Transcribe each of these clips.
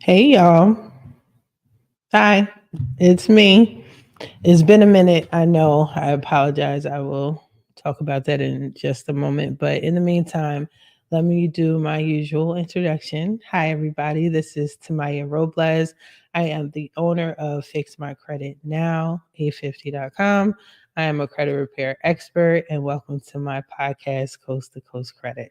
Hey y'all. Hi, it's me. It's been a minute. I know. I apologize. I will talk about that in just a moment. But in the meantime, let me do my usual introduction. Hi, everybody. This is Tamiya Robles. I am the owner of Fix My Credit Now, a50.com. I am a credit repair expert, and welcome to my podcast, Coast to Coast Credit.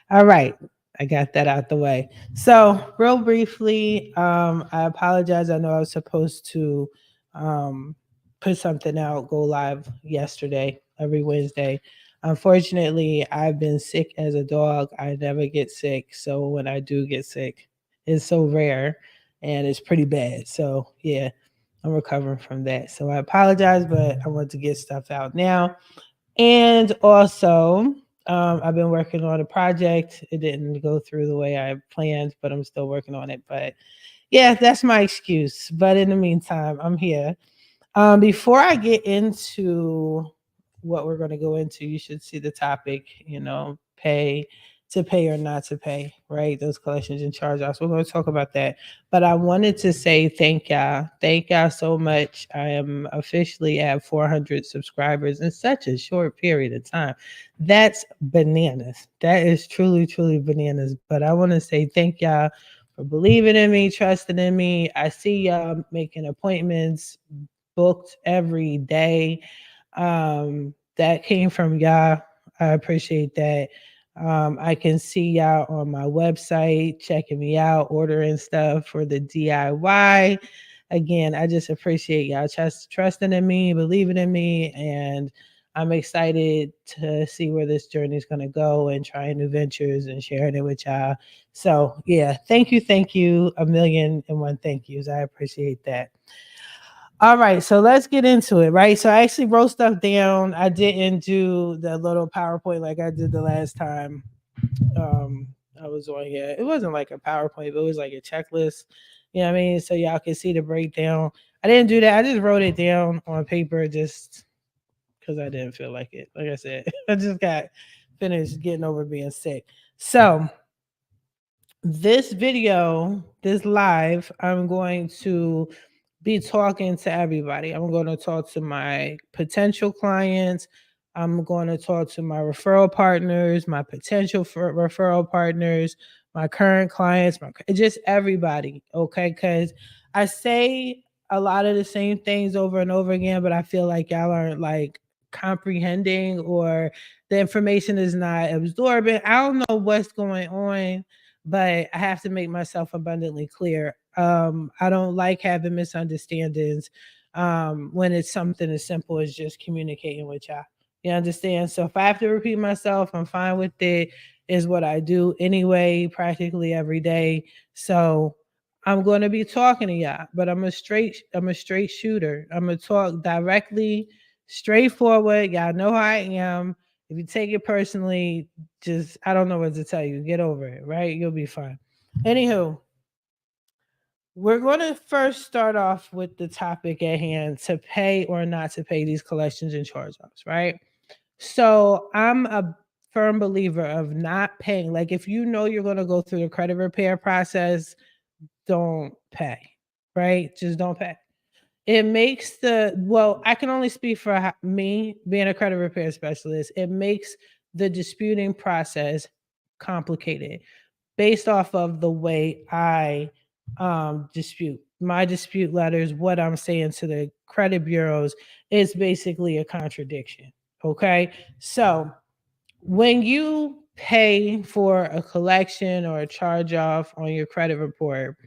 All right. I got that out the way. So, real briefly, I apologize. I know I was supposed to um, put something out, go live yesterday, every Wednesday. Unfortunately, I've been sick as a dog. I never get sick. So, when I do get sick, it's so rare and it's pretty bad. So, yeah, I'm recovering from that. So, I apologize, but I want to get stuff out now. And also, I've been working on a project. It didn't go through the way I planned, but I'm still working on it. But yeah, that's my excuse. But in the meantime, I'm here. Before I get into what we're going to go into, you should see the topic, pay to pay or not to pay, right? Those collections and charge offs. We're going to talk about that. But I wanted to say thank y'all. Thank y'all so much. I am officially at 400 subscribers in such a short period of time. That's bananas. That is truly, truly bananas. But I want to say thank y'all for believing in me, trusting in me. I see y'all making appointments booked every day. That came from y'all. I appreciate that. I can see y'all on my website checking me out, ordering stuff for the DIY. Again, I just appreciate y'all trusting in me, believing in me, and I'm excited to see where this journey is going to go and trying new ventures and sharing it with y'all. So, yeah, thank you, a million and one thank yous. I appreciate that. All right, so let's get into it, right? So I actually wrote stuff down. I didn't do the little PowerPoint like I did the last time I was on here. It wasn't like a PowerPoint, but it was like a checklist. You know what I mean? So y'all can see the breakdown. I didn't do that. I just wrote it down on paper just because I didn't feel like it. Like I said, I just got finished getting over being sick. So this video, this live, I'm going to be talking to everybody. I'm going to talk to my potential clients. I'm going to talk to my referral partners, my potential for referral partners, my current clients, just everybody. Okay. Because I say a lot of the same things over and over again, but I feel like y'all aren't like comprehending or the information is not absorbent. I don't know what's going on, but I have to make myself abundantly clear. I don't like having misunderstandings when it's something as simple as just communicating with y'all. You understand? So if I have to repeat myself, I'm fine with it. Is what I do anyway, practically every day. So I'm going to be talking to y'all, but I'm a straight shooter. I'm gonna talk directly, straightforward. Y'all know how I am. If you take it personally, just I don't know what to tell you. Get over it, right? You'll be fine. Anywho, we're going to first start off with the topic at hand, to pay or not to pay these collections and charge offs, right? So I'm a firm believer of not paying. Like if you know you're going to go through the credit repair process, don't pay, right? Just don't pay. It makes I can only speak for me being a credit repair specialist. It makes the disputing process complicated based off of the way I dispute. My dispute letters, what I'm saying to the credit bureaus is basically a contradiction. Okay. So when you pay for a collection or a charge off on your credit report,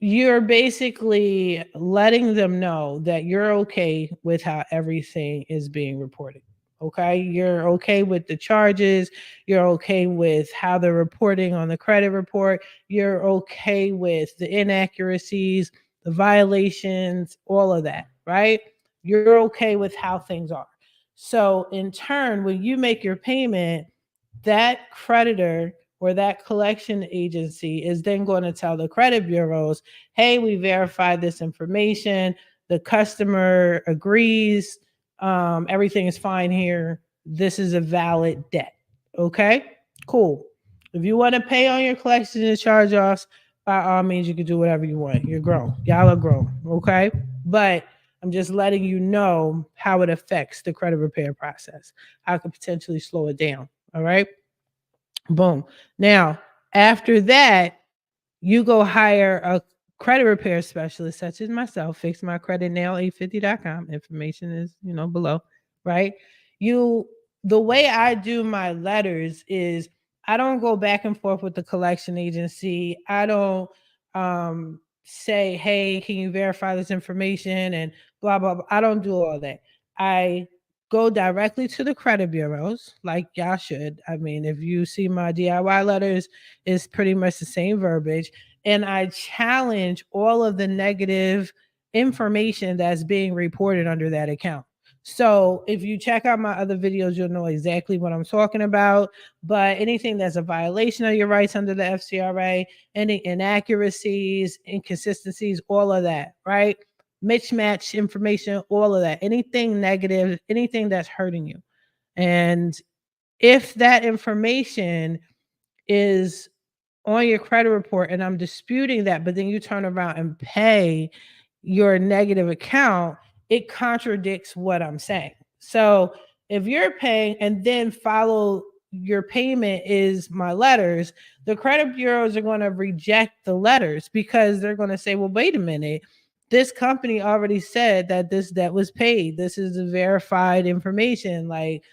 you're basically letting them know that you're okay with how everything is being reported. Okay. You're okay with the charges. You're okay with how they're reporting on the credit report. You're okay with the inaccuracies, the violations, all of that, right? You're okay with how things are. So, in turn, when you make your payment, that creditor or that collection agency is then going to tell the credit bureaus, hey, we verified this information. The customer agrees. Everything is fine here. This is a valid debt. Okay, cool. If you want to pay on your collections and charge offs, by all means, you can do whatever you want. You're grown. Y'all are grown. Okay. But I'm just letting you know how it affects the credit repair process, how it could potentially slow it down. All right. Boom. Now, after that, you go hire a credit repair specialist such as myself. Fix my credit now, 850.com. Information is, below, right? You The way I do my letters is I don't go back and forth with the collection agency. I don't say, hey, can you verify this information and blah blah blah. I don't do all that. I go directly to the credit bureaus, like y'all should. I mean, if you see my DIY letters, it's pretty much the same verbiage. And I challenge all of the negative information that's being reported under that account. So if you check out my other videos, you'll know exactly what I'm talking about. But anything that's a violation of your rights under the FCRA, any inaccuracies, inconsistencies, all of that, right? Mismatch information, all of that, anything negative, anything that's hurting you. And if that information is on your credit report and I'm disputing that, but then you turn around and pay your negative account, it contradicts what I'm saying. So if you're paying and then follow your payment is my letters, the credit bureaus are going to reject the letters because they're going to say, well, wait a minute. This company already said that this debt was paid. This is the verified information. Like,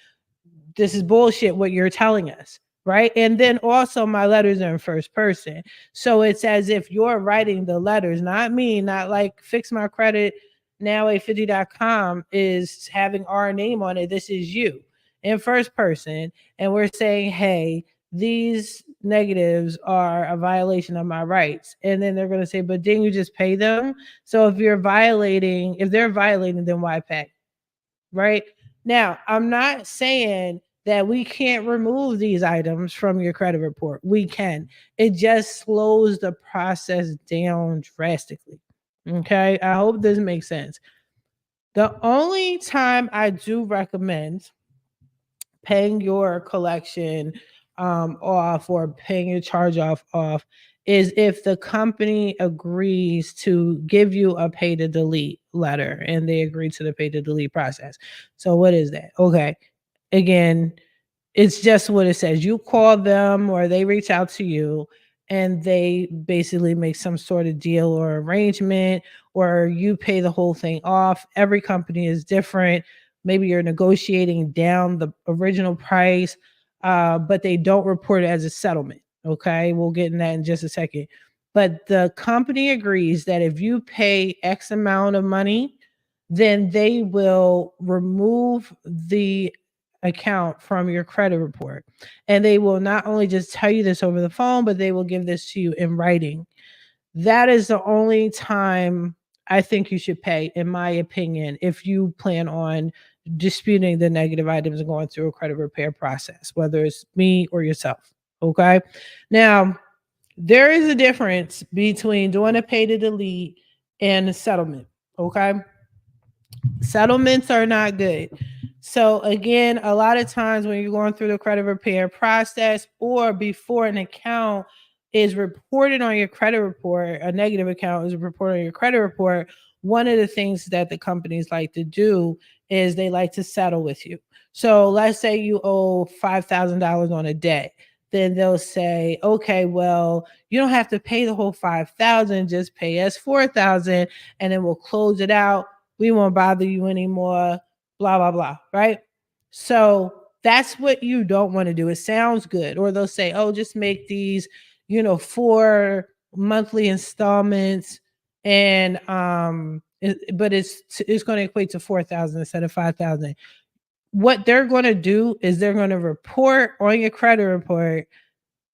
this is bullshit what you're telling us, right? And then also my letters are in first person. So it's as if you're writing the letters, not me, not like Fix My Credit Now 850.com is having our name on it. This is you in first person. And we're saying, hey, these negatives are a violation of my rights. And then they're going to say, but didn't you just pay them? So if they're violating, then why pay? Right? Now, I'm not saying that we can't remove these items from your credit report. We can. It just slows the process down drastically. Okay. I hope this makes sense. The only time I do recommend paying your collection off or paying your charge off is if the company agrees to give you a pay to delete letter and they agree to the pay to delete process. So what is that? Okay. Again, it's just what it says. You call them or they reach out to you and they basically make some sort of deal or arrangement, or you pay the whole thing off. Every company is different. Maybe you're negotiating down the original price, but they don't report it as a settlement. Okay. We'll get in that in just a second. But the company agrees that if you pay X amount of money, then they will remove the account from your credit report. And they will not only just tell you this over the phone, but they will give this to you in writing. That is the only time I think you should pay, in my opinion, if you plan on disputing the negative items and going through a credit repair process, whether it's me or yourself. Okay. Now, there is a difference between doing a pay to delete and a settlement. Okay. Settlements are not good. So again, a lot of times when you're going through the credit repair process or before an account is reported on your credit report, a negative account is reported on your credit report, one of the things that the companies like to do is they like to settle with you. So let's say you owe $5,000 on a debt. Then they'll say, okay, well, you don't have to pay the whole 5,000, just pay us 4,000 and then we'll close it out. We won't bother you anymore, blah, blah, blah, right? So that's what you don't want to do. It sounds good. Or they'll say, oh, just make these, 4 monthly installments and but it's going to equate to 4,000 instead of 5,000. What they're going to do is they're going to report on your credit report,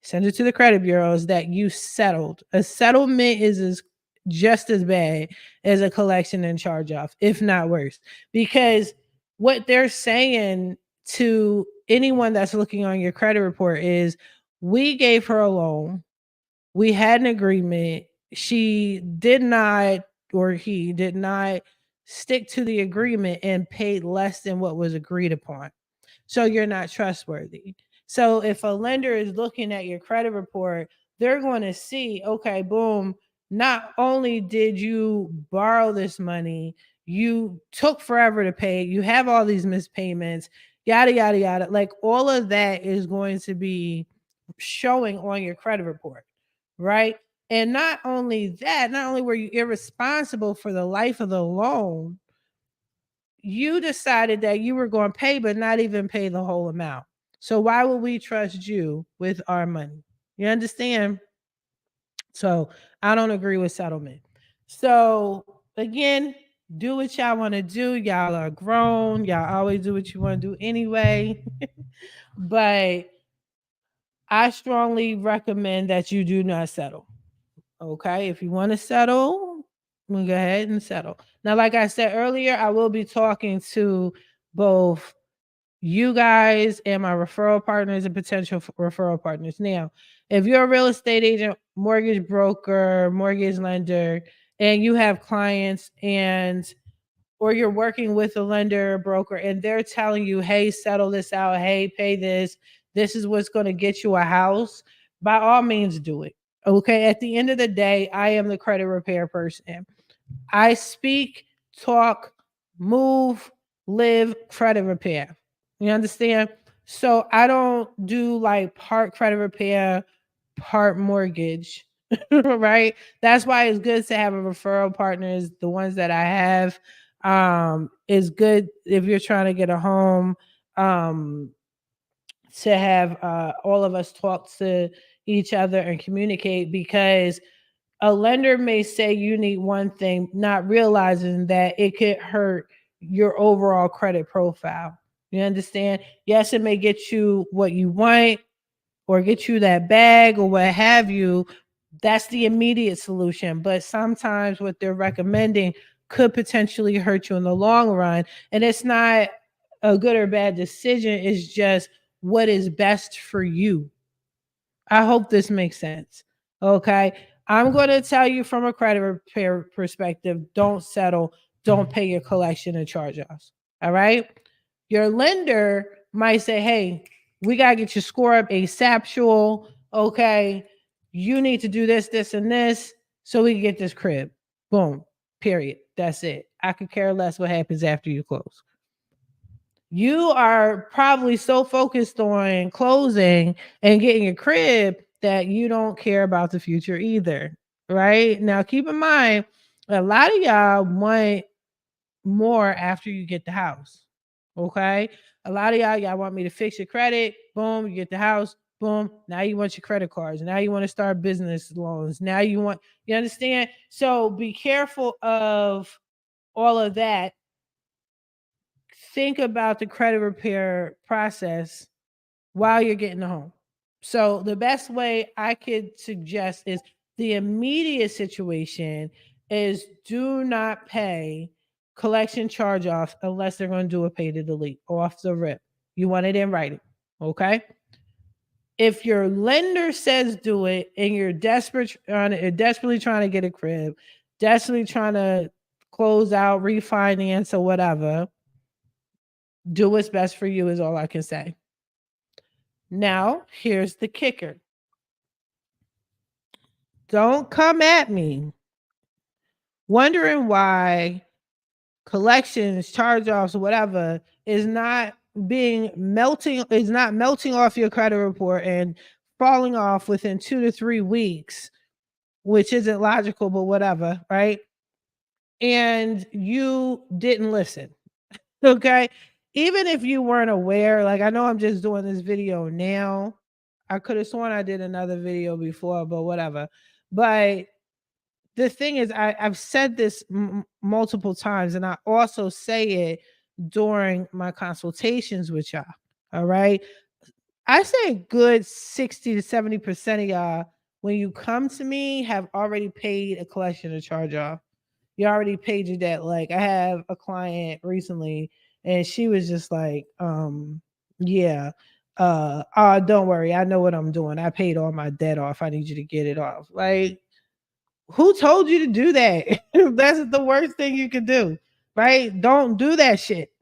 send it to the credit bureaus that you settled. A settlement is just as bad as a collection and charge off, if not worse, because what they're saying to anyone that's looking on your credit report is, we gave her a loan, we had an agreement, she did not, or he did not stick to the agreement and paid less than what was agreed upon. So you're not trustworthy. So if a lender is looking at your credit report, they're going to see, okay, boom, not only did you borrow this money, you took forever to pay, you have all these missed payments, yada, yada, yada. Like all of that is going to be showing on your credit report, right? And not only that, not only were you irresponsible for the life of the loan, you decided that you were going to pay, but not even pay the whole amount. So why would we trust you with our money? You understand? So I don't agree with settlement. So again, do what y'all want to do. Y'all are grown. Y'all always do what you want to do anyway. But I strongly recommend that you do not settle. Okay. If you want to settle, we'll go ahead and settle. Now, like I said earlier, I will be talking to both you guys and my referral partners and potential referral partners. Now, if you're a real estate agent, mortgage broker, mortgage lender, and you have clients and or you're working with a lender or broker and they're telling you, hey, settle this out, hey, pay this, this is what's going to get you a house, by all means do it. Okay. At the end of the day, I am the credit repair person. I speak, talk, move, live credit repair. You understand? So I don't do like part credit repair, part mortgage, right? That's why it's good to have a referral partners. The ones that I have is good if you're trying to get a home. Um, to have all of us talk to each other and communicate, because a lender may say you need one thing, not realizing that it could hurt your overall credit profile. You understand? Yes, it may get you what you want or get you that bag or what have you. That's the immediate solution. But sometimes what they're recommending could potentially hurt you in the long run. And it's not a good or bad decision, it's just what is best for you. I hope this makes sense. Okay. I'm going to tell you from a credit repair perspective, don't settle, don't pay your collection and charge offs. All right. Your lender might say, hey, we got to get your score up ASAP. Okay. You need to do this, this, and this so we can get this crib. Boom. Period. That's it. I could care less what happens after you close. You are probably so focused on closing and getting a crib that you don't care about the future either. Right? Now, keep in mind, a lot of y'all want more after you get the house. Okay? A lot of y'all want me to fix your credit. Boom, you get the house. Boom. Now you want your credit cards. Now you want to start business loans. Now you understand? So be careful of all of that. Think about the credit repair process while you're getting the home. So the best way I could suggest is the immediate situation is do not pay collection charge offs unless they're going to do a pay to delete off the rip. You want it in writing. Okay. If your lender says do it and you're desperately trying to get a crib, desperately trying to close out, refinance, or whatever, do what's best for you is all I can say. Now, here's the kicker. Don't come at me wondering why collections, charge-offs, whatever is not melting off your credit report and falling off within 2 to 3 weeks, which isn't logical, but whatever, right? And you didn't listen. Okay? Even if you weren't aware, like I know I'm just doing this video now. I could have sworn I did another video before, but whatever. But the thing is, I've said this multiple times, and I also say it during my consultations with y'all. All right. I say a good 60 to 70% of y'all, when you come to me, have already paid a collection of charge off. You already paid your debt. Like I have a client recently and she was just like, yeah, don't worry, I know what I'm doing. I paid all my debt off. I need you to get it off. Like, who told you to do that? That's the worst thing you could do, right? Don't do that shit.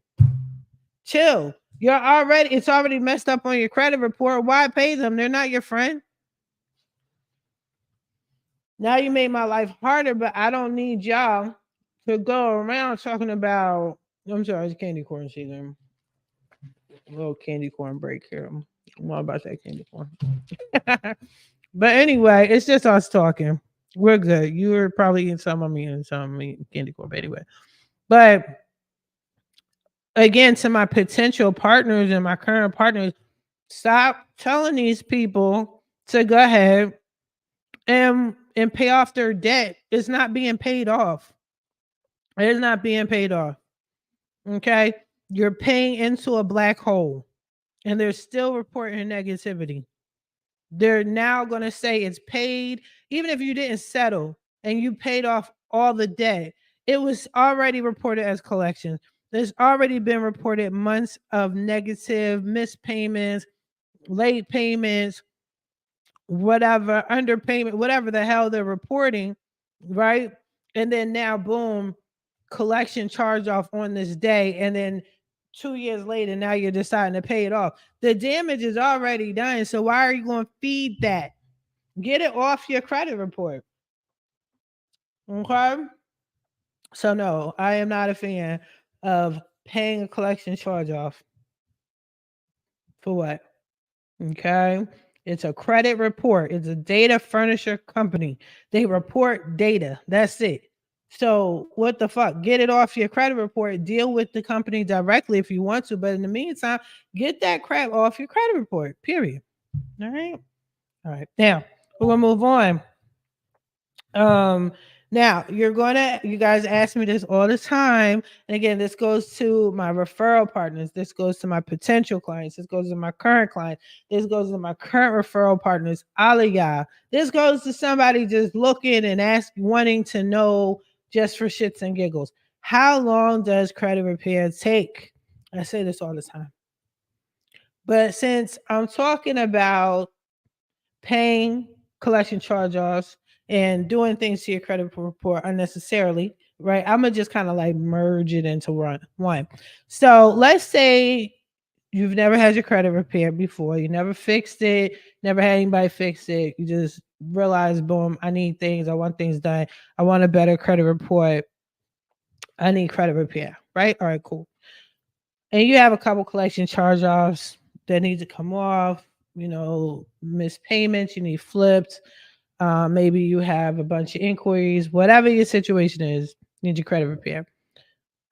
Chill. It's already messed up on your credit report. Why pay them? They're not your friend. Now you made my life harder, but I don't need y'all to go around talking about. I'm sorry, it's candy corn season. A little candy corn break here. I'm all about that candy corn. But anyway, it's just us talking. We're good. You were probably eating some of me and some of me candy corn, but anyway. But again, to my potential partners and my current partners, stop telling these people to go ahead and pay off their debt. It's not being paid off. It's not being paid off. Okay. You're paying into a black hole and they're still reporting negativity. They're now going to say it's paid, even if you didn't settle and you paid off all the debt. It was already reported as collections. There's already been reported months of negative missed payments, late payments, whatever, underpayment, whatever the hell they're reporting, right? And then now, boom, collection charge off on this day. And then 2 years later, now you're deciding to pay it off. The damage is already done. So why are you going to feed that? Get it off your credit report. Okay. So, no, I am not a fan of paying a collection charge off. For what? Okay. It's a credit report. It's a data furniture company. They report data. That's it. So what the fuck? Get it off your credit report. Deal with the company directly if you want to. But in the meantime, get that crap off your credit report. Period. All right. All right. Now we're gonna move on. Um, Now you guys ask me this all the time. And again, this goes to my referral partners. This goes to my potential clients. This goes to my current clients. This goes to my current referral partners. All of y'all. This goes to somebody just looking and wanting to know just for shits and giggles. How long does credit repair take? I say this all the time. But since I'm talking about paying collection charge-offs and doing things to your credit report unnecessarily, right? I'm gonna just kind of like merge it into one. So let's say you've never had your credit repaired before, you never fixed it, never had anybody fix it. You just realize, boom, I need things, I want things done, I want a better credit report, I need credit repair, right? All right, cool. And you have a couple collection charge-offs that need to come off, missed payments, you need flipped. Maybe you have a bunch of inquiries, whatever your situation is, need your credit repair.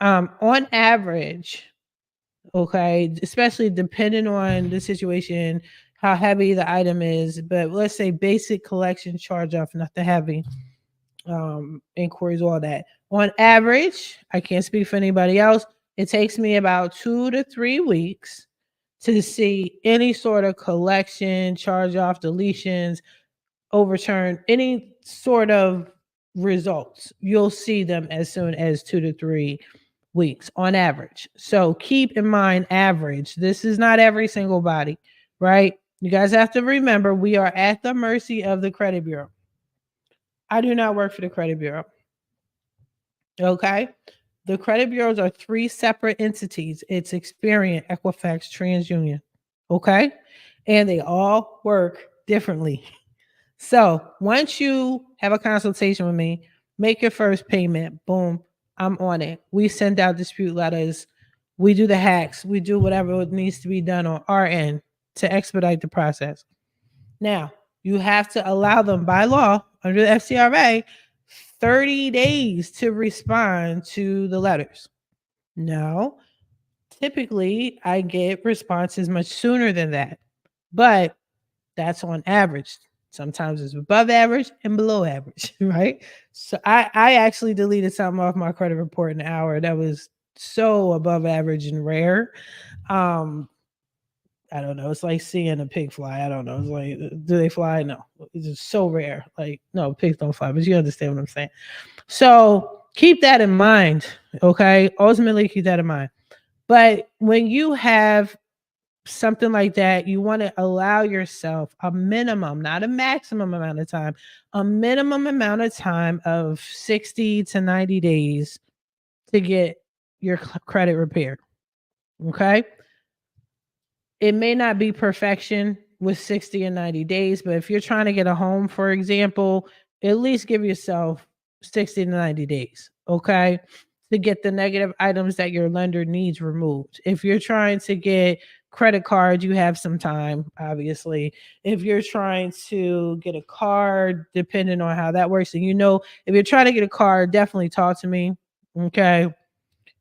On average, okay, especially depending on the situation, how heavy the item is, but let's say basic collection charge off, nothing heavy, inquiries, all that. On average, I can't speak for anybody else. It takes me about 2 to 3 weeks to see any sort of collection, charge off, deletions, overturn, any sort of results. You'll see them as soon as 2 to 3 weeks on average. So keep in mind average. This is not every single body, right? You guys have to remember we are at the mercy of the credit bureau. I do not work for the credit bureau. Okay? The credit bureaus are 3 separate entities. It's Experian, Equifax, TransUnion. Okay? And they all work differently. So once you have a consultation with me, make your first payment, boom, I'm on it. We send out dispute letters. We do the hacks. We do whatever needs to be done on our end to expedite the process. Now, you have to allow them by law under the FCRA 30 days to respond to the letters. No, typically I get responses much sooner than that, but that's on average. Sometimes it's above average and below average, right? So I actually deleted something off my credit report in an hour that was so above average and rare. I don't know. It's like seeing a pig fly. I don't know. It's like, do they fly? No. It's just so rare. Like, no, pigs don't fly, but you understand what I'm saying. So keep that in mind. Okay. Ultimately, keep that in mind. But when you have something like that, you want to allow yourself a minimum, not a maximum amount of time, a minimum amount of time of 60 to 90 days to get your credit repaired. Okay. It may not be perfection with 60 and 90 days, but if you're trying to get a home, for example, at least give yourself 60 to 90 days, okay? To get the negative items that your lender needs removed. If you're trying to get credit cards, you have some time, obviously. If you're trying to get a card, depending on how that works, and if you're trying to get a card, definitely talk to me, okay?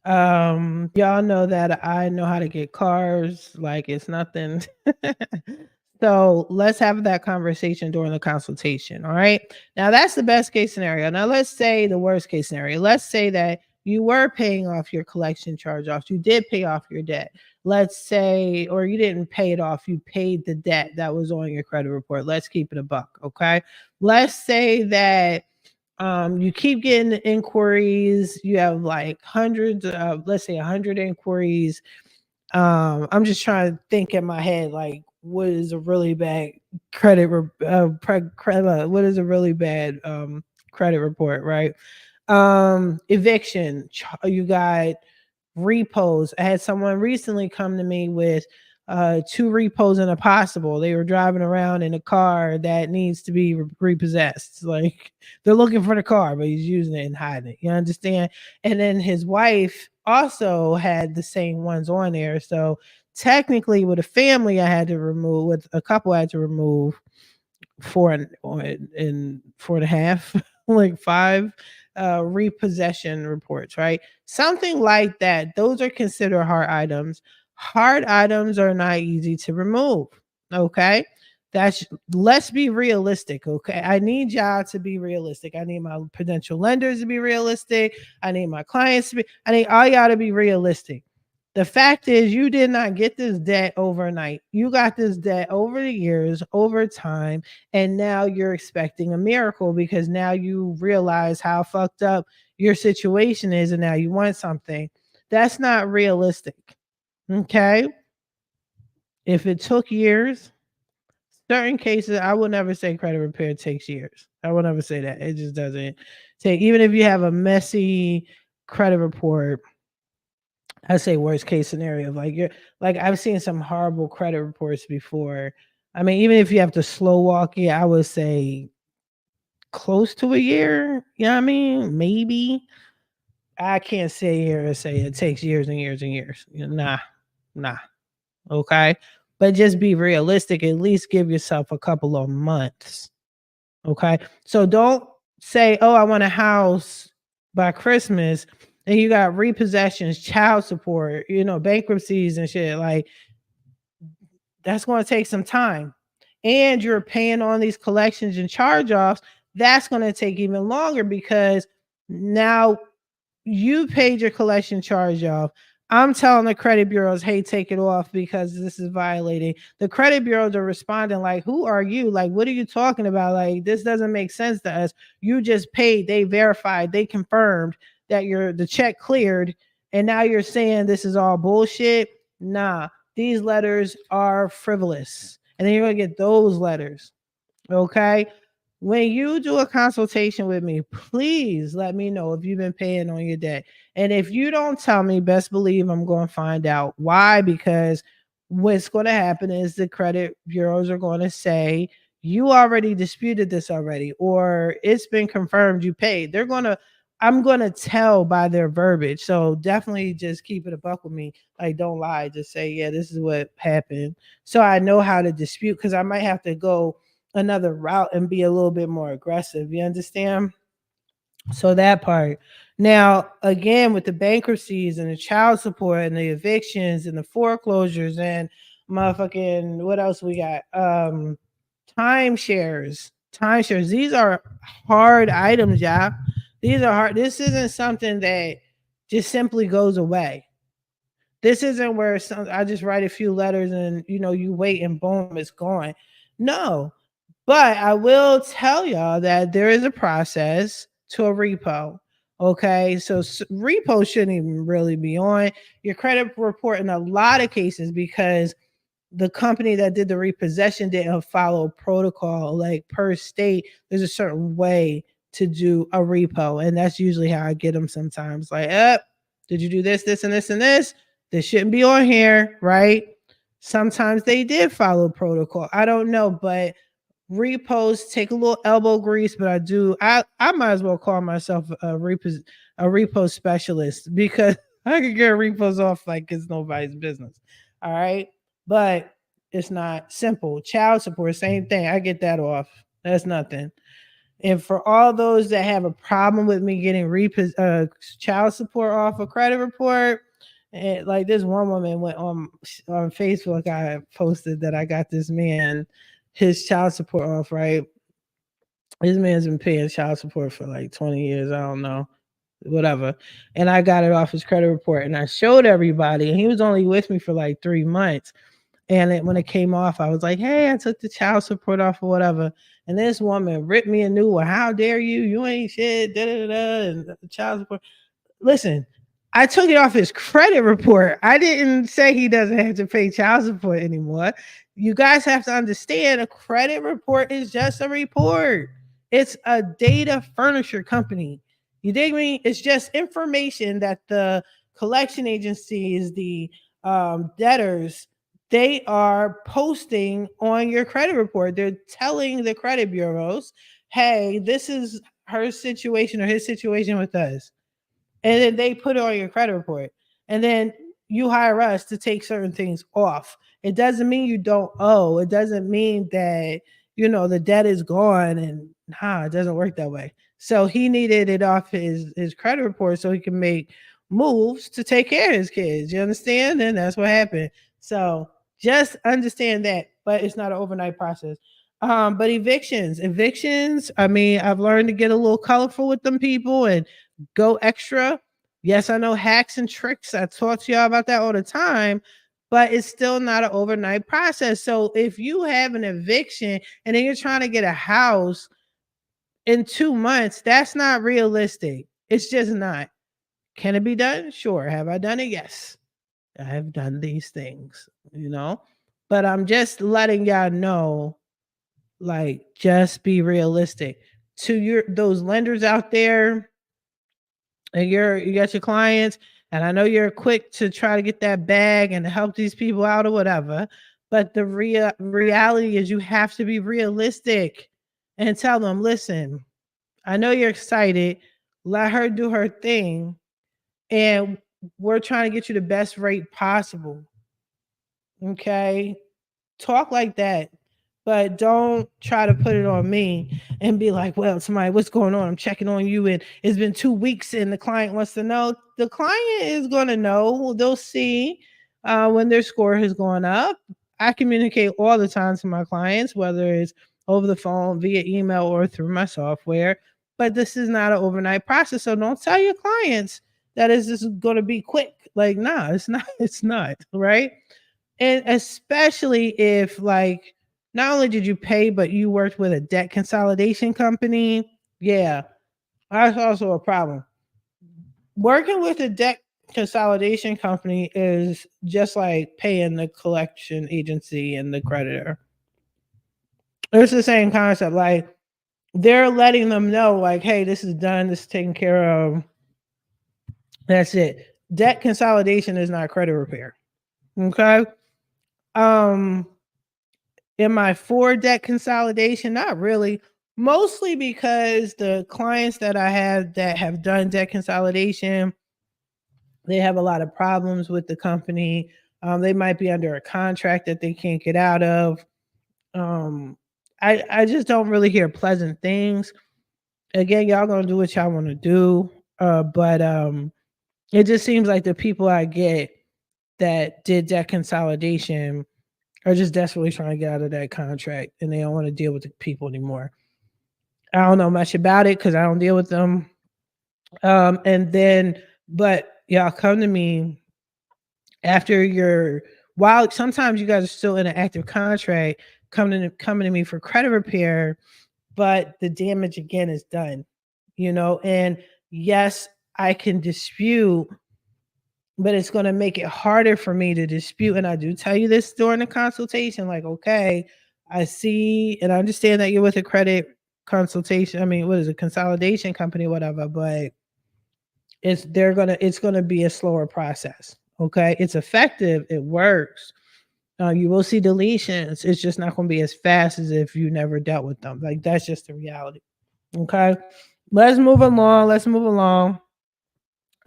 Y'all know that I know how to get cars, like it's nothing. So let's have that conversation during the consultation. All right. Now that's the best case scenario. Now let's say the worst case scenario. Let's say that you were paying off your collection charge offs. You did pay off your debt. Let's say, or you didn't pay it off, you paid the debt that was on your credit report. Let's keep it a buck. Okay. Let's say that you keep getting inquiries, you have like hundreds of, let's say 100 inquiries. I'm just trying to think in my head, like what is a really bad what is a really bad credit report, right? Eviction, you got repos. I had someone recently come to me with two repos and a possible. They were driving around in a car that needs to be repossessed. Like they're looking for the car, but he's using it and hiding it. You understand? And then his wife also had the same ones on there. So technically, with a family, I had to remove, with a couple, I had to remove and 4.5, like five repossession reports, right? Something like that. Those are considered hard items. Hard items are not easy to remove. Okay. That's Let's be realistic. Okay. I need y'all to be realistic. I need my potential lenders to be realistic. I need my clients I need all y'all to be realistic. The fact is, you did not get this debt overnight. You got this debt over the years, over time, and now you're expecting a miracle because now you realize how fucked up your situation is and now you want something. That's not realistic. Okay? If it took years, certain cases, I will never say credit repair takes years. I will never say that. It just doesn't take, even if you have a messy credit report. I say worst case scenario. Like you're like I've seen some horrible credit reports before. I mean, even if you have to slow walk it, I would say close to a year. You know what I mean? Maybe. I can't sit here and say it takes years and years and years. Nah, nah. Okay. But just be realistic. At least give yourself a couple of months. Okay. So don't say, oh, I want a house by Christmas and you got repossessions, child support, bankruptcies and shit. Like that's going to take some time. And you're paying on these collections and charge offs. That's going to take even longer because now you paid your collection charge off. I'm telling the credit bureaus, hey, take it off because this is violating. The credit bureaus are responding like, who are you? Like, what are you talking about? Like, this doesn't make sense to us. You just paid, they verified, they confirmed that the check cleared, and now you're saying this is all bullshit. Nah, these letters are frivolous. And then you're gonna get those letters. Okay. When you do a consultation with me, please let me know if you've been paying on your debt. And if you don't tell me, best believe I'm going to find out why. Because what's going to happen is the credit bureaus are going to say, you already disputed this already, or it's been confirmed you paid. I'm going to tell by their verbiage. So definitely just keep it a buck with me. Like, don't lie. Just say, yeah, this is what happened. So I know how to dispute, because I might have to go another route and be a little bit more aggressive. You understand? So that part. Now, again, with the bankruptcies and the child support and the evictions and the foreclosures and motherfucking, what else we got? Timeshares. Timeshares. These are hard items, y'all. These are hard. This isn't something that just simply goes away. This isn't where I just write a few letters and you wait and boom, it's gone. No, but I will tell y'all that there is a process to a repo. Okay. So repo shouldn't even really be on your credit report in a lot of cases because the company that did the repossession didn't follow protocol. Like per state, there's a certain way to do a repo. And that's usually how I get them sometimes. Like, did you do this, this, and this, and this? This shouldn't be on here, right? Sometimes they did follow protocol. I don't know, but repos take a little elbow grease, but I might as well call myself a repo specialist because I can get repos off like it's nobody's business. All right. But it's not simple. Child support, same thing. I get that off. That's nothing. And for all those that have a problem with me getting child support off a credit report, and like this one woman went on Facebook, I posted that I got this man his child support off. Right, this man's been paying child support for like 20 years. I don't know, whatever. And I got it off his credit report, and I showed everybody. And he was only with me for like 3 months. And when it came off, I was like, "Hey, I took the child support off or whatever." And this woman ripped me a new one. How dare you? You ain't shit. Da da da. And the child support. Listen, I took it off his credit report. I didn't say he doesn't have to pay child support anymore. You guys have to understand a credit report is just a report. It's a data furniture company. You dig me? It's just information that the collection agencies, the debtors, they are posting on your credit report. They're telling the credit bureaus, hey, this is her situation or his situation with us, and then they put it on your credit report, and then you hire us to take certain things off. It doesn't mean you don't owe. It doesn't mean that the debt is gone, and it doesn't work that way. So he needed it off his credit report so he can make moves to take care of his kids. You understand? And that's what happened. So just understand that, but it's not an overnight process. But evictions, I mean, I've learned to get a little colorful with them people and go extra. Yes, I know hacks and tricks. I talk to y'all about that all the time, but it's still not an overnight process. So if you have an eviction and then you're trying to get a house in 2 months, that's not realistic. It's just not. Can it be done? Sure. Have I done it? Yes. I have done these things. But I'm just letting y'all know, like, just be realistic. To those lenders out there, and you got your clients, and I know you're quick to try to get that bag and to help these people out or whatever, but the reality is you have to be realistic and tell them, listen, I know you're excited, let her do her thing, and we're trying to get you the best rate possible. Okay, talk like that, but don't try to put it on me and be like, well, somebody, what's going on? I'm checking on you, and it's been 2 weeks, and the client wants to know. The client is going to know. They'll see when their score has gone up. I communicate all the time to my clients, whether it's over the phone, via email, or through my software. But this is not an overnight process. So don't tell your clients that is just going to be quick. Like, nah, it's not. It's not, right? And especially if, like, not only did you pay, but you worked with a debt consolidation company. Yeah, that's also a problem. Working with a debt consolidation company is just like paying the collection agency and the creditor. It's the same concept. Like, they're letting them know, like, hey, this is done, this is taken care of. That's it. Debt consolidation is not credit repair. Okay. Um, Am I for debt consolidation? Not really. Mostly because the clients that I have that have done debt consolidation, they have a lot of problems with the company. They might be under a contract that they can't get out of. Um, I just don't really hear pleasant things. Again, y'all gonna do what y'all want to do, but it just seems like the people I get that did debt consolidation are just desperately trying to get out of that contract, and they don't want to deal with the people anymore. I don't know much about it because I don't deal with them. And then, but y'all come to me after while sometimes you guys are still in an active contract, coming to me for credit repair, but the damage again is done, and yes, I can dispute, but it's going to make it harder for me to dispute. And I do tell you this during the consultation, like, okay, I see and I understand that you're with a credit consultation. I mean, what is it, consolidation company, whatever, but it's going to be a slower process. Okay. It's effective. It works. You will see deletions. It's just not going to be as fast as if you never dealt with them. Like that's just the reality. Okay. Let's move along. Let's move along.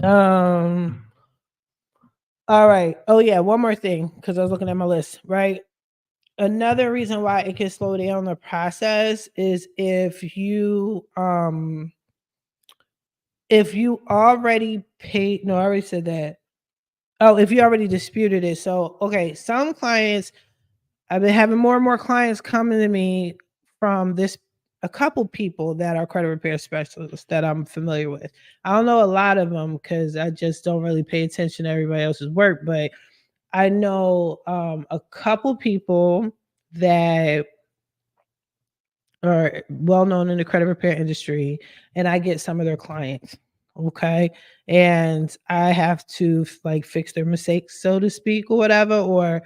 Um, all right. Oh yeah, one more thing because I was looking at my list, right? Another reason why it can slow down the process is if you already paid, no, I already said that. Oh, if you already disputed it. So, okay, some clients, I've been having more and more clients coming to me from this, a couple people that are credit repair specialists that I'm familiar with. I don't know a lot of them because I just don't really pay attention to everybody else's work, but I know a couple people that are well known in the credit repair industry, and I get some of their clients. Okay. And I have to like fix their mistakes, so to speak, or whatever. Or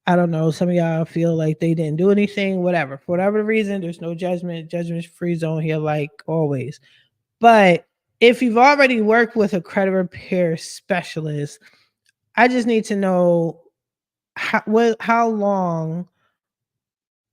I don't know, some of y'all feel like they didn't do anything, whatever. For whatever reason, there's no judgment free zone here, like always. But if you've already worked with a credit repair specialist, I just need to know how long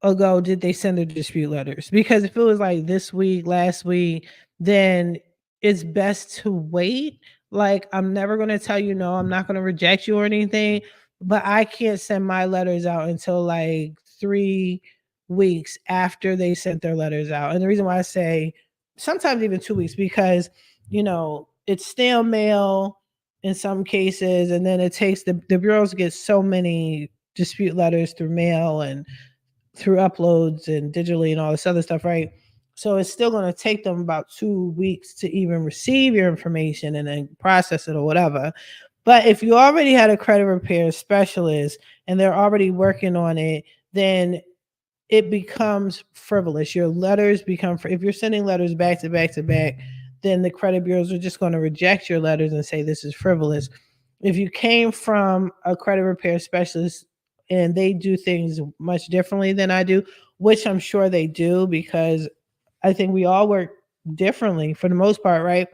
ago did they send their dispute letters? Because if it was like this week, last week, then it's best to wait. Like, I'm never going to tell you no, I'm not going to reject you or anything, but I can't send my letters out until like 3 weeks after they sent their letters out. And the reason why I say sometimes even 2 weeks, because, it's snail mail in some cases. And then it takes the bureaus get so many dispute letters through mail and through uploads and digitally and all this other stuff, right? So it's still going to take them about 2 weeks to even receive your information and then process it or whatever. But if you already had a credit repair specialist and they're already working on it, then it becomes frivolous. Your letters become, if you're sending letters back to back to back, then the credit bureaus are just going to reject your letters and say this is frivolous. If you came from a credit repair specialist and they do things much differently than I do, which I'm sure they do because I think we all work differently for the most part, right?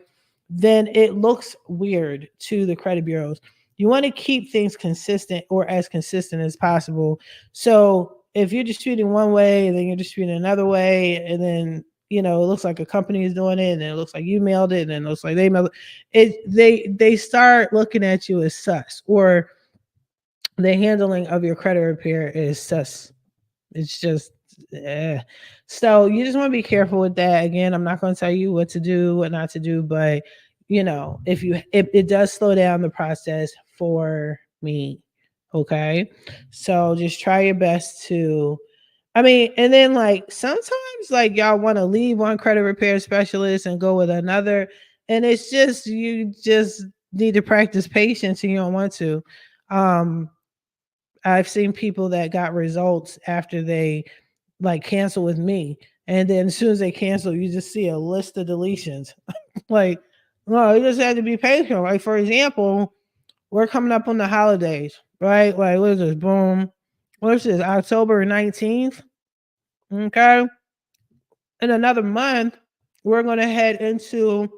Then it looks weird to the credit bureaus. You want to keep things consistent or as consistent as possible. So if you're disputing one way and then you're disputing another way, and then it looks like a company is doing it, and then it looks like you mailed it, and then it looks like they mailed it. They start looking at you as sus, or the handling of your credit repair is sus. It's just, eh. So you just want to be careful with that. Again, I'm not going to tell you what to do, what not to do, but if it does slow down the process for me. Okay. So just try your best to, I mean, and then like sometimes like y'all want to leave one credit repair specialist and go with another. And it's just, you just need to practice patience and you don't want to. Um, I've seen people that got results after they like cancel with me. And then as soon as they cancel, you just see a list of deletions. Like, no, you just have to be patient. Like, for example, we're coming up on the holidays, right? Like, what is this? Boom. What's this? October 19th. Okay. In another month, we're going to head into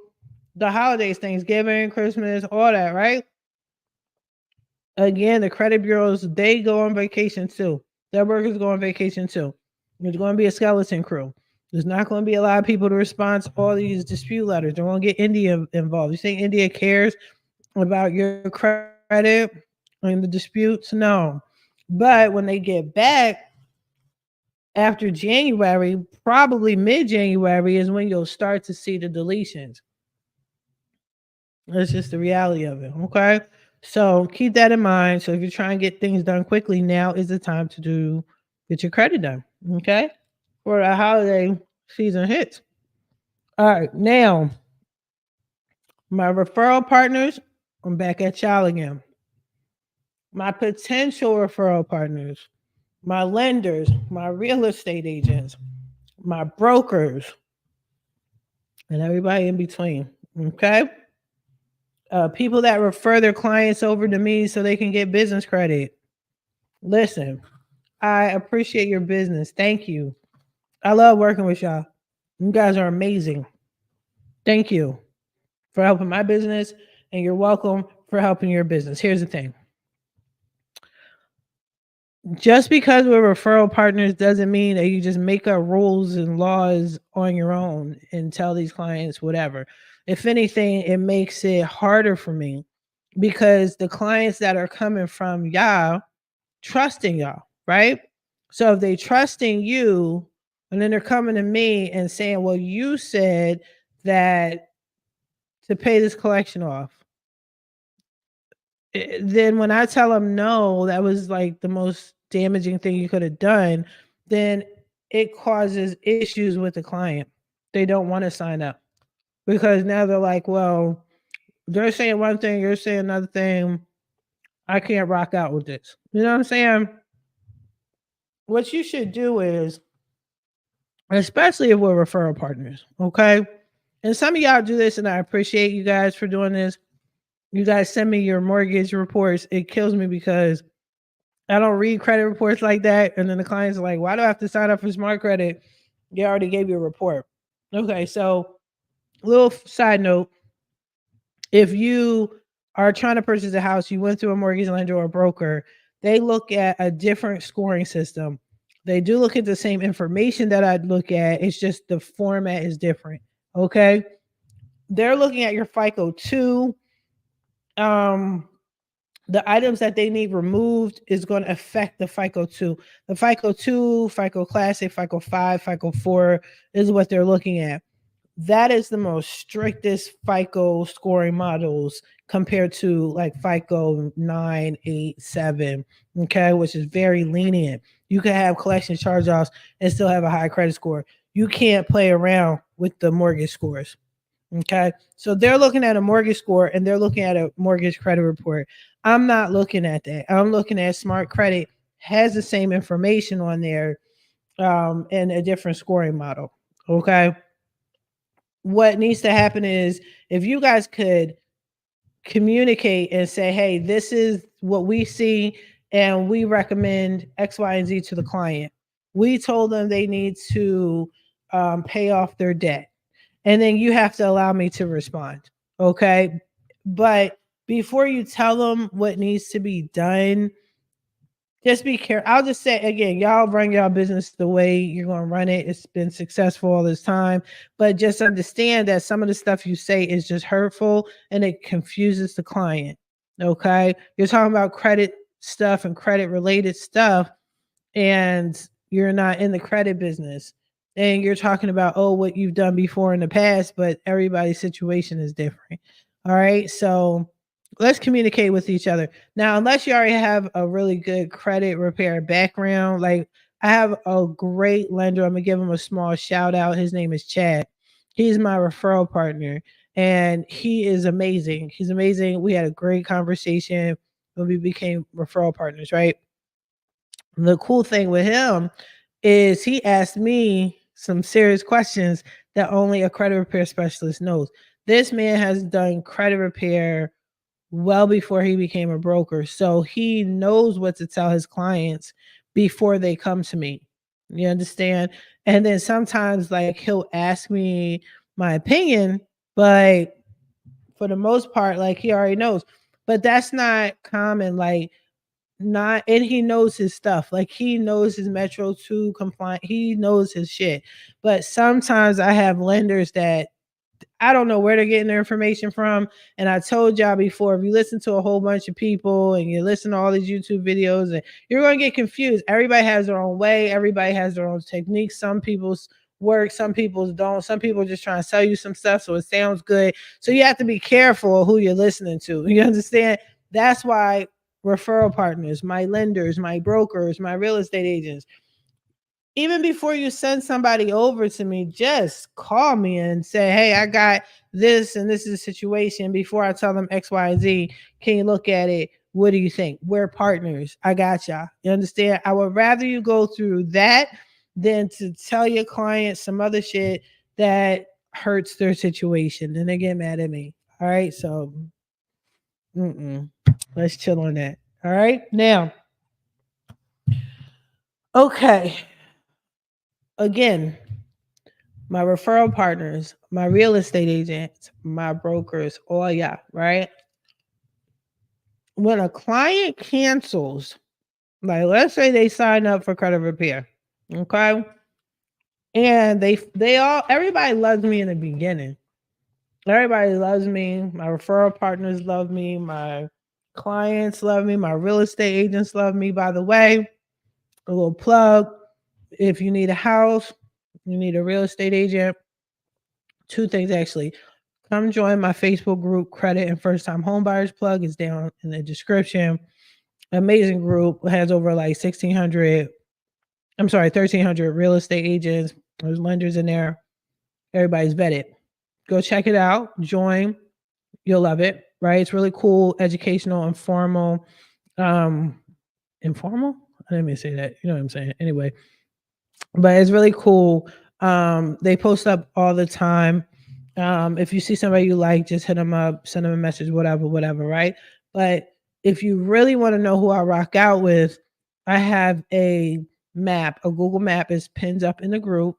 the holidays, Thanksgiving, Christmas, all that, right? Again, the credit bureaus, they go on vacation too. Their workers go on vacation too. There's going to be a skeleton crew. There's not going to be a lot of people to respond to all these dispute letters. They're going to get India involved. You think India cares about your credit and the disputes? No. But when they get back after January, probably mid January, is when you'll start to see the deletions. That's just the reality of it. Okay. So keep that in mind. So if you're trying to get things done quickly, now is the time to get your credit done. Okay. For the holiday season hits. All right. Now, my referral partners, I'm back at y'all again. My potential referral partners, my lenders, my real estate agents, my brokers, and everybody in between. Okay. People that refer their clients over to me so they can get business credit. Listen, I appreciate your business. Thank you. I love working with y'all. You guys are amazing. Thank you for helping my business, and you're welcome for helping your business. Here's the thing. Just because we're referral partners doesn't mean that you just make up rules and laws on your own and tell these clients whatever. If anything, it makes it harder for me because the clients that are coming from y'all trusting y'all, right? So if they trusting you and then they're coming to me and saying, well, you said that to pay this collection off. Then when I tell them no, that was like the most damaging thing you could have done, then it causes issues with the client. They don't want to sign up because now they're like, well, they're saying one thing, you're saying another thing. I can't rock out with this. You know what I'm saying? What you should do is, especially if we're referral partners, okay? And some of y'all do this, and I appreciate you guys for doing this. You guys send me your mortgage reports. It kills me because I don't read credit reports like that. And then the client's like, why do I have to sign up for smart credit? They already gave you a report. Okay, so little side note, if you are trying to purchase a house, you went through a mortgage lender or a broker, they look at a different scoring system. They do look at the same information that I'd look at. It's just the format is different. Okay. They're looking at your FICO 2. The items that they need removed is going to affect the FICO 2. The FICO 2, FICO Classic, FICO 5, FICO 4 is what they're looking at. That is the most strictest FICO scoring models compared to like FICO 9, 8, 7, okay, which is very lenient. You can have collection charge-offs and still have a high credit score. You can't play around with the mortgage scores. Okay. So they're looking at a mortgage score and they're looking at a mortgage credit report. I'm not looking at that. I'm looking at smart credit has the same information on there and a different scoring model. Okay. What needs to happen is if you guys could communicate and say, hey, this is what we see, and we recommend X, Y, and Z to the client. We told them they need to pay off their debt. And then you have to allow me to respond. Okay. But before you tell them what needs to be done, just be careful. I'll just say again, y'all run y'all business the way you're going to run it. It's been successful all this time, but just understand that some of the stuff you say is just hurtful and it confuses the client. Okay. You're talking about credit stuff and credit related stuff, and you're not in the credit business. And you're talking about, oh, what you've done before in the past, but everybody's situation is different. All right. So let's communicate with each other. Now, unless you already have a really good credit repair background, like I have a great lender. I'm gonna give him a small shout out. His name is Chad. He's my referral partner and he is amazing. He's amazing. We had a great conversation when we became referral partners, right? The cool thing with him is he asked me some serious questions that only a credit repair specialist knows. This man has done credit repair well before he became a broker. So he knows what to tell his clients before they come to me. You understand? And then sometimes like he'll ask me my opinion, but for the most part, like he already knows. But that's not common. Like not, and he knows his stuff. Like he knows his Metro 2 compliant. He knows his shit. But sometimes I have lenders that I don't know where they're getting their information from. And I told y'all before, if you listen to a whole bunch of people and you listen to all these YouTube videos, and you're going to get confused. Everybody has their own way. Everybody has their own techniques. Some people's work, some people's don't. Some people are just trying to sell you some stuff so it sounds good. So you have to be careful who you're listening to. You understand? That's why referral partners, my lenders, my brokers, my real estate agents, even before you send somebody over to me, just call me and say, hey, I got this and this is a situation. Before I tell them X, Y, and Z, can you look at it? What do you think? We're partners. I got y'all. You understand? I would rather you go through that than to tell your client some other shit that hurts their situation. Then they get mad at me. All right. So let's chill on that. All right. Now, okay. Again, my referral partners, my real estate agents, my brokers, all yeah, right? When a client cancels, Like, let's say they sign up for credit repair, okay? And they all everybody loves me in the beginning. Everybody loves me. My referral partners love me. My clients love me. My real estate agents love me. By the way, a little plug: if you need a house, you need a real estate agent. Two things actually. Come join my Facebook group, Credit and First Time Homebuyers Plug is down in the description. Amazing group. It has over like 1,600, I'm sorry, 1,300 real estate agents. There's lenders in there. Everybody's vetted. Go check it out. Join. You'll love it, right? It's really cool, educational, informal. Um, informal? I didn't mean to say that. You know what I'm saying? Anyway, but it's really cool. They post up all the time. If you see somebody you like, just hit them up, send them a message, whatever, right? But if you really want to know who I rock out with, I have a map. A Google map is pinned up in the group.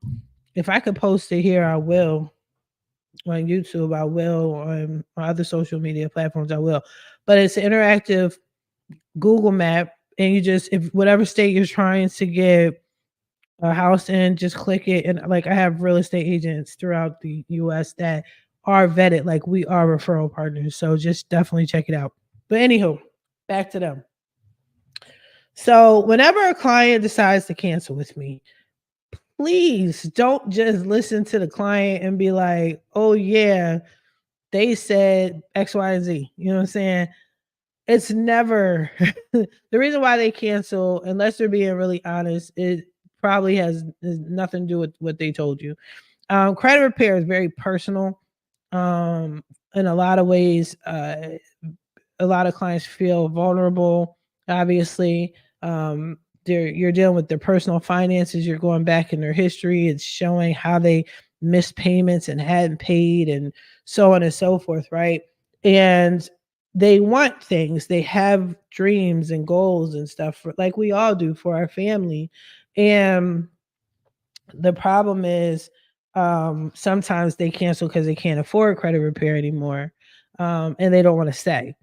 If I could post it here, I will. On YouTube, I will. On other social media platforms, I will. But it's an interactive Google map, and you just, if whatever state you're trying to get a house in, just click it. And like, I have real estate agents throughout the US that are vetted. Like, we are referral partners. So just definitely check it out. But anywho, back to them. So whenever a client decides to cancel with me, please don't just listen to the client and be like, oh yeah, they said X, Y, and Z. You know what I'm saying? It's never the reason why they cancel, unless they're being really honest, it probably has nothing to do with what they told you. Credit repair is very personal. In a lot of ways, a lot of clients feel vulnerable. Obviously, you're dealing with their personal finances. You're going back in their history. It's showing how they missed payments and hadn't paid, and so on and so forth, right? And they want things. They have dreams and goals and stuff, like we all do, for our family. And the problem is, sometimes they cancel because they can't afford credit repair anymore, and they don't want to stay.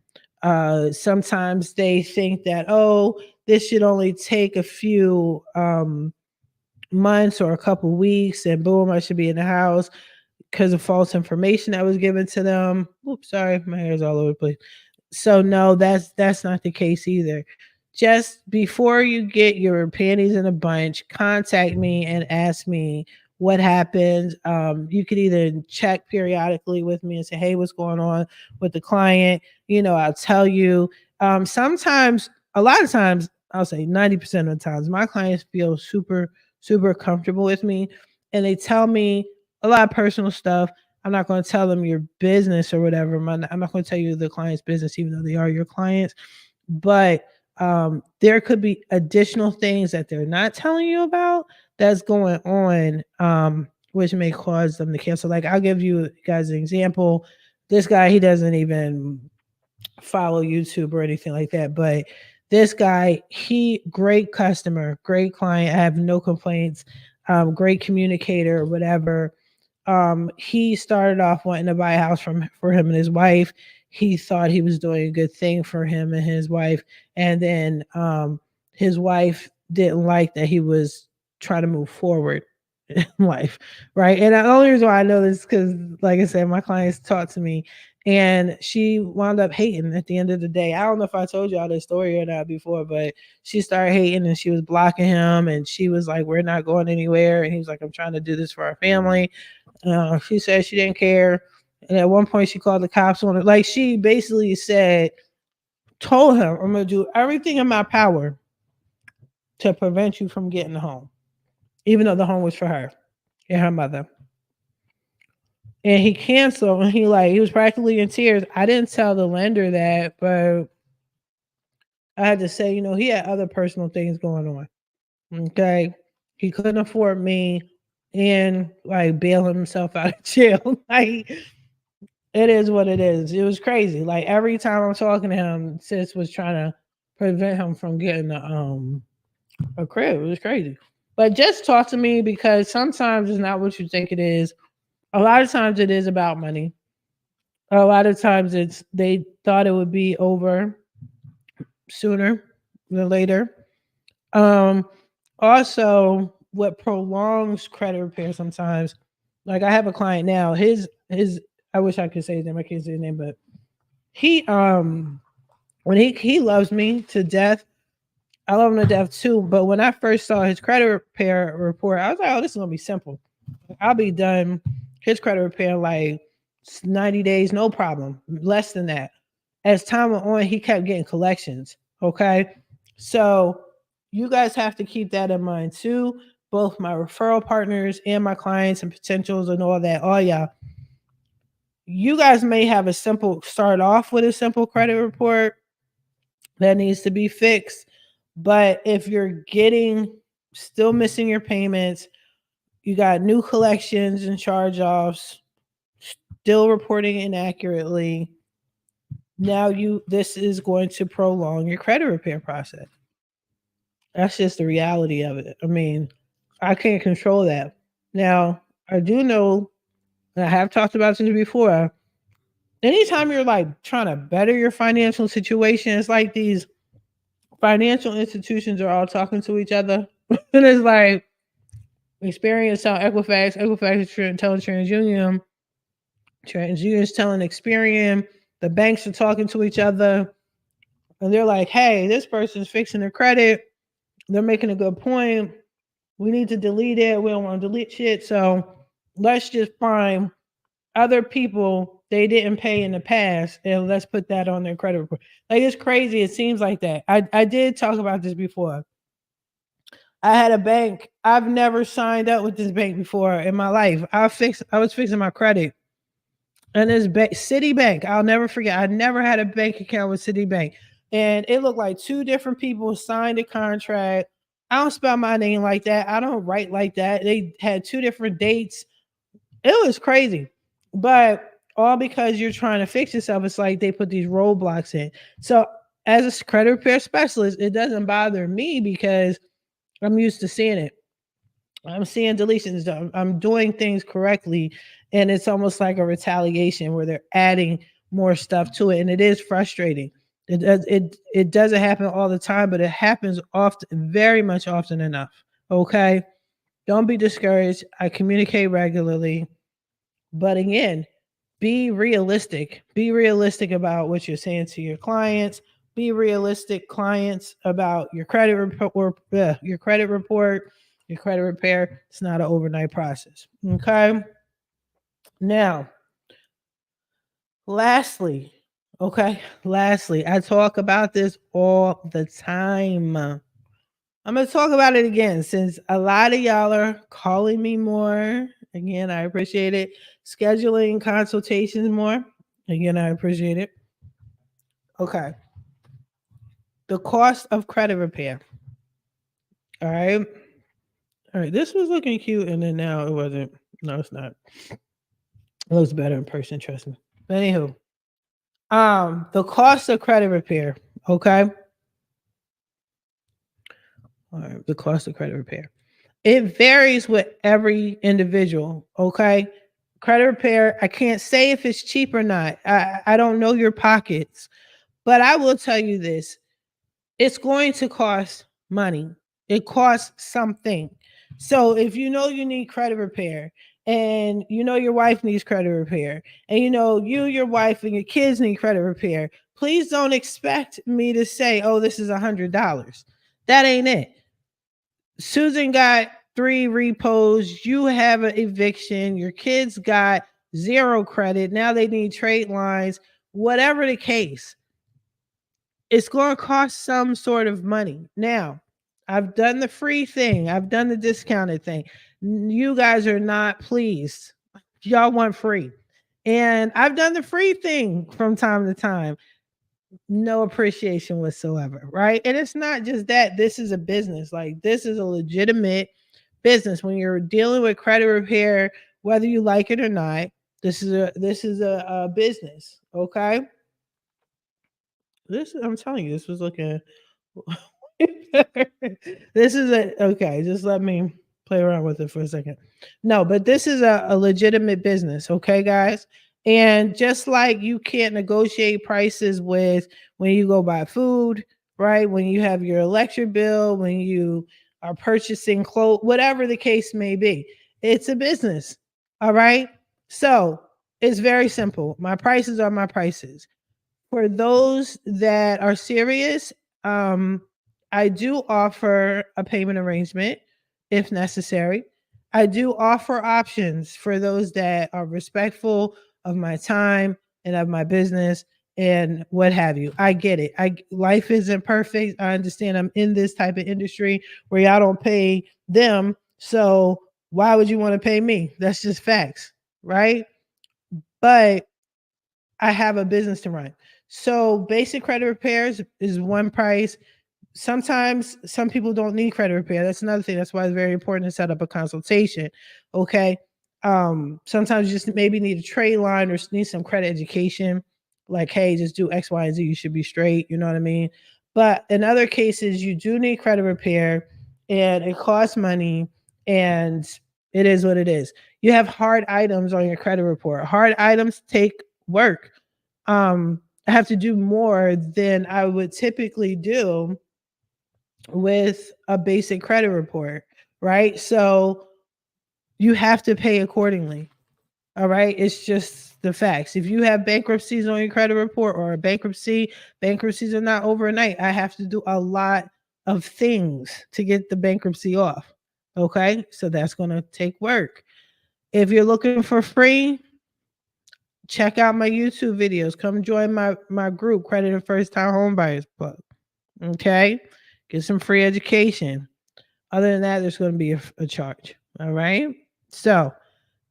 Sometimes they think that, oh, this should only take a few months or a couple weeks, and boom, I should be in the house, because of false information that was given to them. Oops, sorry, my hair's all over the place. So no, that's not the case either. Just before you get your panties in a bunch, contact me and ask me what happened. You could either check periodically with me and say, hey, what's going on with the client? I'll tell you. Sometimes, a lot of times, I'll say 90% of the times, my clients feel super, super comfortable with me, and they tell me a lot of personal stuff. I'm not going to tell them your business or whatever. I'm not going to tell you the client's business, even though they are your clients. But there could be additional things that they're not telling you about that's going on, which may cause them to cancel. Like, I'll give you guys an example. This guy, he doesn't even follow YouTube or anything like that, but this guy, he great customer, great client. I have no complaints. Great communicator, or whatever. He started off wanting to buy a house for him and his wife. He thought he was doing a good thing for him and his wife, and then his wife didn't like that he was trying to move forward in life, right? And the only reason why I know this, because, like I said, my clients talk to me, and she wound up hating at the end of the day. I don't know if I told y'all this story or not before, but she started hating, and she was blocking him, and she was like, we're not going anywhere. And he was like, I'm trying to do this for our family. She said she didn't care. And at one point she called the cops on her. Like, she basically told him, I'm going to do everything in my power to prevent you from getting home, even though the home was for her and her mother. And he canceled, and he was practically in tears. I didn't tell the lender that, but I had to say, he had other personal things going on. Okay. He couldn't afford me and like bailing himself out of jail. Like, it is what it is. It was crazy. Like, every time I'm talking to him, sis was trying to prevent him from getting a crib. It was crazy. But just talk to me, because sometimes it's not what you think it is. A lot of times it is about money. A lot of times they thought it would be over sooner than later. Um, Also, what prolongs credit repair sometimes, like I have a client now, his I wish I could say his name, I can't say his name, but he when he loves me to death. I love him to death too. But when I first saw his credit repair report, I was like, oh, this is gonna be simple. I'll be done his credit repair in like 90 days, no problem. Less than that. As time went on, he kept getting collections. Okay. So you guys have to keep that in mind too. Both my referral partners and my clients and potentials and all that. Oh yeah. You guys may have a simple start off with a simple credit report that needs to be fixed. But if you're getting still missing your payments, you got new collections and charge offs, still reporting inaccurately. Now this is going to prolong your credit repair process. That's just the reality of it. I mean, I can't control that. Now, I do know, and I have talked about this before. Anytime you're like trying to better your financial situation, it's like these financial institutions are all talking to each other. And it's like Experience telling Equifax is telling TransUnion, TransUnion is telling Experian, the banks are talking to each other, and they're like, hey, this person's fixing their credit. They're making a good point. We need to delete it. We don't want to delete shit. So let's just find other people they didn't pay in the past and let's put that on their credit report. Like it's crazy. It seems like that. I did talk about this before. I had a bank. I've never signed up with this bank before in my life. I was fixing my credit. And this Citibank, I'll never forget. I never had a bank account with Citibank. And it looked like two different people signed a contract. I don't spell my name like that. I don't write like that. They had two different dates. It was crazy. But all because you're trying to fix yourself, it's like they put these roadblocks in. So as a credit repair specialist, it doesn't bother me because I'm used to seeing it. I'm seeing deletions. I'm doing things correctly, and it's almost like a retaliation where they're adding more stuff to it, and it is frustrating. It doesn't happen all the time, but it happens often, very much often enough. Okay, don't be discouraged. I communicate regularly, but again, be realistic. Be realistic about what you're saying to your clients. Be realistic, clients, about your credit report. Your credit report, your credit repair. It's not an overnight process. Okay. Now, lastly, I talk about this all the time. I'm going to talk about it again since a lot of y'all are calling me more. Again, I appreciate it. Scheduling consultations more. Again, I appreciate it. Okay. The cost of credit repair. All right. All right. This was looking cute and then now it wasn't. No, it's not. It looks better in person, trust me. But anywho, the cost of credit repair. Okay. All right. The cost of credit repair. It varies with every individual. Okay. Credit repair, I can't say if it's cheap or not. I don't know your pockets, but I will tell you this, it's going to cost money. It costs something. So if you know you need credit repair and you know your wife needs credit repair and you know you, your wife, and your kids need credit repair, please don't expect me to say, oh, this is $100. That ain't it. Susan got 3 repos. You have an eviction. Your kids got 0 credit. Now they need trade lines. Whatever the case, it's going to cost some sort of money. Now, I've done the free thing, I've done the discounted thing. You guys are not pleased. Y'all want free. And I've done the free thing from time to time. No appreciation whatsoever, right? And it's not just that. This is a business. Like, this is a legitimate business. When you're dealing with credit repair, whether you like it or not, this is a business. Okay. I'm telling you, this was looking this is a okay, just let me play around with it for a second. No, but this is a legitimate business, okay, guys? And just like you can't negotiate prices with when you go buy food, right? When you have your electric bill, when you are purchasing clothes, whatever the case may be, it's a business. All right. So it's very simple. My prices are my prices. For those that are serious, um, I do offer a payment arrangement if necessary. I do offer options for those that are respectful of my time and of my business and what have you. I get it. Life isn't perfect. I understand I'm in this type of industry where y'all don't pay them. So why would you want to pay me? That's just facts, right? But I have a business to run. So basic credit repairs is one price. Sometimes some people don't need credit repair. That's another thing. That's why it's very important to set up a consultation. Okay. Sometimes you just maybe need a trade line or need some credit education. Like, hey, just do X, Y, and Z. You should be straight. You know what I mean? But in other cases, you do need credit repair and it costs money and it is what it is. You have hard items on your credit report. Hard items take work. I have to do more than I would typically do with a basic credit report, right? So you have to pay accordingly. All right. It's just the facts. If you have bankruptcies on your credit report or a bankruptcies are not overnight. I have to do a lot of things to get the bankruptcy off. Okay. So that's going to take work. If you're looking for free, check out my YouTube videos. Come join my group, Credit and First Time Homebuyers Club. Okay. Get some free education. Other than that, there's going to be a charge. All right. So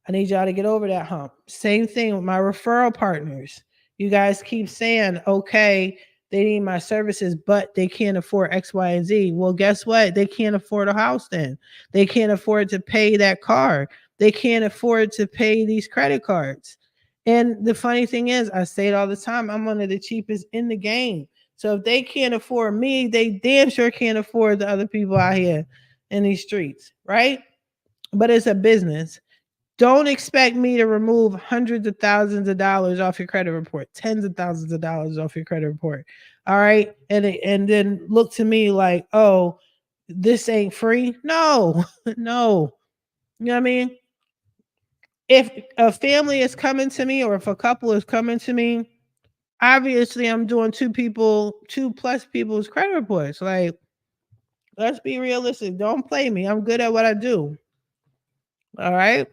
I need y'all to get over that hump. Same thing with my referral partners. You guys keep saying, okay, they need my services, but they can't afford X, Y, and Z. Well, guess what? They can't afford a house then. They can't afford to pay that car. They can't afford to pay these credit cards. And the funny thing is, I say it all the time, I'm one of the cheapest in the game. So if they can't afford me, they damn sure can't afford the other people out here in these streets, right? But it's a business. Don't expect me to remove hundreds of thousands of dollars off your credit report, tens of thousands of dollars off your credit report. All right. And then look to me like, oh, this ain't free. No, no. You know what I mean? If a family is coming to me or if a couple is coming to me, obviously I'm doing two plus people's credit reports. Like, let's be realistic. Don't play me. I'm good at what I do. All right.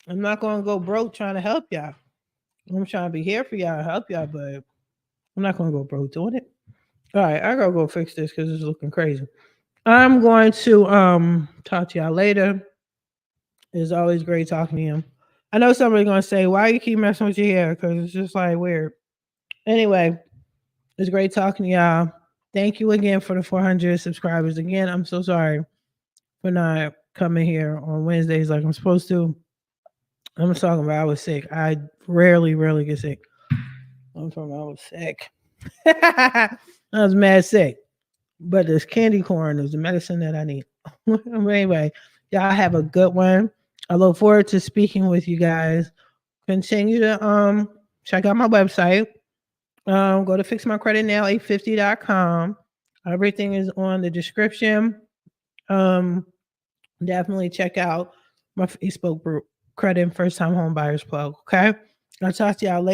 I'm not gonna go broke trying to help y'all. I'm trying to be here for y'all and help y'all, but I'm not gonna go broke doing it. All right, I gotta go fix this because it's looking crazy. I'm going to talk to y'all later. It's always great talking to you. I know somebody's gonna say, why you keep messing with your hair? Because it's just like weird. Anyway, it's great talking to y'all. Thank you again for the 400 subscribers. Again, I'm so sorry for not coming here on Wednesdays like I'm supposed to. I'm talking about I was sick. I rarely get sick. I was sick. I was mad sick. But this candy corn is the medicine that I need. Anyway, y'all have a good one. I look forward to speaking with you guys. Continue to check out my website. Go to fixmycreditnow850.com. Everything is on the description. Definitely check out my Facebook group, Credit and First Time Home Buyers Club. Okay. I'll talk to y'all later.